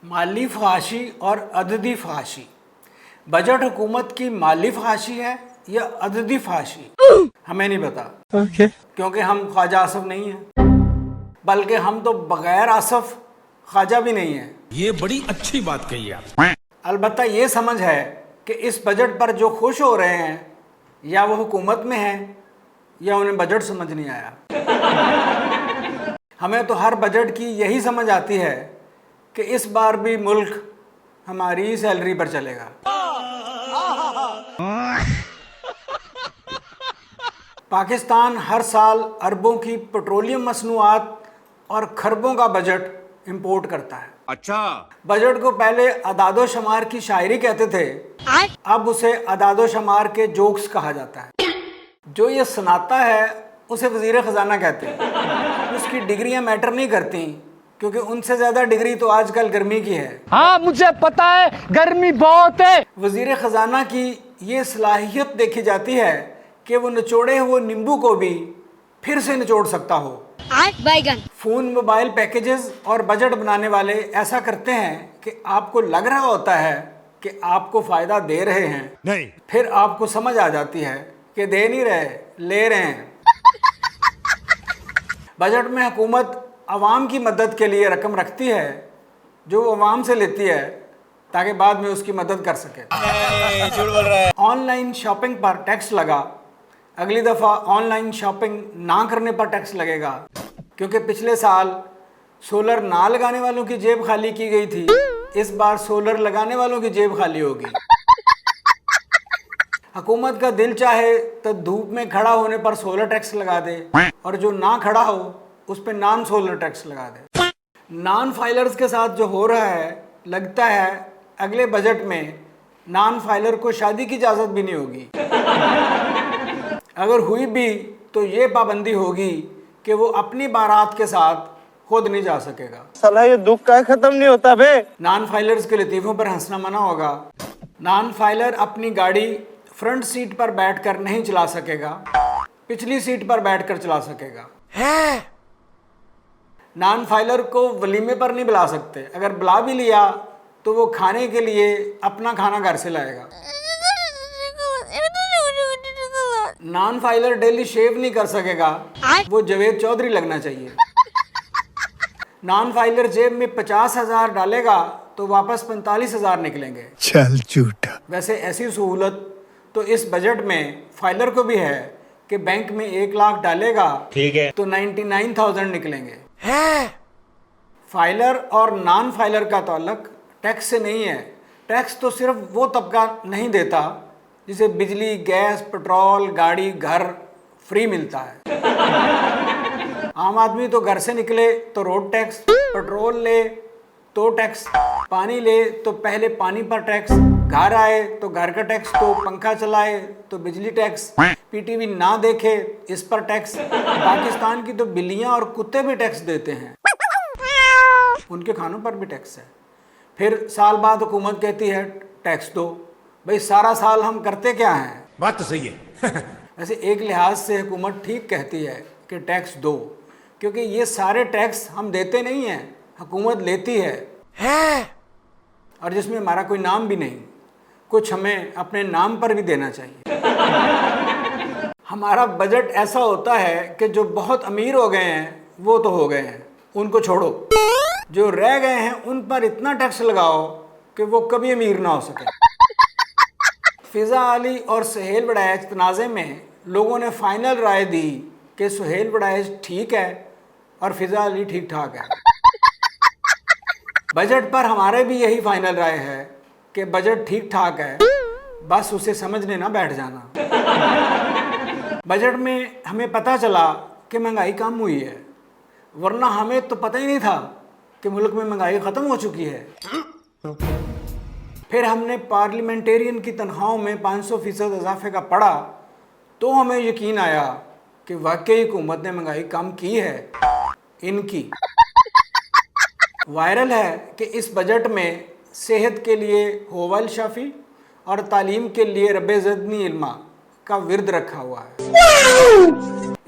माली फहाशी और अददी फहाशी। बजट हुकूमत की माली फहाशी है या अददी फहाशी, हमें नहीं पता। क्योंकि हम ख्वाजा आसफ नहीं हैं, बल्कि हम तो बगैर आसफ ख्वाजा भी नहीं हैं। ये बड़ी अच्छी बात कही आप। अलबत्ता ये समझ है कि इस बजट पर जो खुश हो रहे हैं या वो हुकूमत में हैं या उन्हें बजट समझ नहीं आया। हमें तो हर बजट की यही समझ आती है कि इस बार भी मुल्क हमारी सैलरी पर चलेगा। पाकिस्तान हर साल अरबों की पेट्रोलियम मसनूआत और खरबों का बजट इंपोर्ट करता है। अच्छा, बजट को पहले अदादो शुमार की शायरी कहते थे, अब उसे अदादो शुमार के जोक्स कहा जाता है। जो ये सुनाता है उसे वजीर ख़जाना कहते हैं। उसकी डिग्रियां मैटर नहीं करती, क्योंकि उनसे ज़्यादा डिग्री तो आजकल गर्मी की है। हाँ, मुझे पता है, गर्मी बहुत है। वजीर ख़जाना की ये सलाहियत देखी जाती है कि वो निचोड़े हुए नींबू को भी फिर से निचोड़ सकता हो। बैगन फ़ोन मोबाइल पैकेजेस और बजट बनाने वाले ऐसा करते हैं कि आपको लग रहा होता है कि आपको फ़ायदा दे रहे हैं, नहीं, फिर आपको समझ आ जाती है कि दे नहीं रहे, ले रहे हैं। बजट में हुकूमत आवाम की मदद के लिए रकम रखती है जो वो आवाम से लेती है ताकि बाद में उसकी मदद कर सके। ऑनलाइन शॉपिंग पर टैक्स लगा, अगली दफ़ा ऑनलाइन शॉपिंग ना करने पर टैक्स लगेगा, क्योंकि पिछले साल सोलर ना लगाने वालों की जेब खाली की गई थी, इस बार सोलर लगाने वालों की जेब खाली होगी। हुकूमत का दिल चाहे तो धूप में खड़ा होने पर सोलर टैक्स लगा दे और जो ना खड़ा हो उस पर नॉन सोलर टैक्स लगा दे। नॉन फाइलर्स के साथ जो हो रहा है, लगता है अगले बजट में नॉन फाइलर को शादी की इजाज़त भी नहीं होगी। अगर हुई भी तो ये पाबंदी होगी कि वो अपनी बारात के साथ खुद नहीं जा सकेगा। साला ये दुख का खत्म नहीं होता बे। नॉन फाइलर्स के लतीफ़ों पर हंसना मना होगा। नॉन फाइलर अपनी गाड़ी फ्रंट सीट पर बैठकर नहीं चला सकेगा, पिछली सीट पर बैठकर चला सकेगा। नॉन फाइलर को वलीमे पर नहीं बुला सकते, अगर बुला भी लिया तो वो खाने के लिए अपना खाना घर से लाएगा। नॉन फाइलर डेली शेव नहीं कर सकेगा, वो जावेद चौधरी लगना चाहिए। नॉन फाइलर जेब में 50,000 डालेगा तो वापस 45,000 निकलेंगे। चल झूठा। वैसे ऐसी सहूलत तो इस बजट में फाइलर को भी है कि बैंक में 1 लाख डालेगा, ठीक है, तो 99,000 निकलेंगे। फाइलर और नॉन फाइलर का ताल्लुक टैक्स से नहीं है। टैक्स तो सिर्फ वो तबका नहीं देता जिसे बिजली, गैस, पेट्रोल, गाड़ी, घर फ्री मिलता है। आम आदमी तो घर से निकले तो रोड टैक्स, पेट्रोल ले तो टैक्स, पानी ले तो पहले पानी पर टैक्स, घर आए तो घर का टैक्स, तो पंखा चलाए तो बिजली टैक्स, पीटीवी ना देखे इस पर टैक्स। पाकिस्तान की तो बिल्लियां और कुत्ते भी टैक्स देते हैं, उनके खानों पर भी टैक्स है। फिर साल बाद हुकूमत कहती है टैक्स दो। भाई सारा साल हम करते क्या हैं? बात तो सही है। वैसे एक लिहाज से हुकूमत ठीक कहती है कि टैक्स दो, क्योंकि ये सारे टैक्स हम देते नहीं हैं, हुकूमत लेती है और जिसमें हमारा कोई नाम भी नहीं। कुछ हमें अपने नाम पर भी देना चाहिए। हमारा बजट ऐसा होता है कि जो बहुत अमीर हो गए हैं वो तो हो गए हैं, उनको छोड़ो। जो रह गए हैं उन पर इतना टैक्स लगाओ कि वो कभी अमीर ना हो सके। फिज़ा अली और सुहेल वड़ैच तनाज़े में लोगों ने फाइनल राय दी कि सुहेल वड़ैच ठीक है और फिज़ा अली ठीक ठाक है। बजट पर हमारे भी यही फाइनल राय है कि बजट ठीक ठाक है, बस उसे समझने ना बैठ जाना। बजट में हमें पता चला कि महंगाई कम हुई है, वरना हमें तो पता ही नहीं था कि मुल्क में महंगाई ख़त्म हो चुकी है। फिर हमने पार्लियामेंटेरियन की तनख्वाहों में 500% इजाफे का पढ़ा तो हमें यकीन आया कि वाकई हुकूमत ने महंगाई कम की है। इनकी वायरल है कि इस बजट में सेहत के लिए होवल शाफी और तालीम के लिए रब्बे ज़िदनी इल्मा का विर्द रखा हुआ है।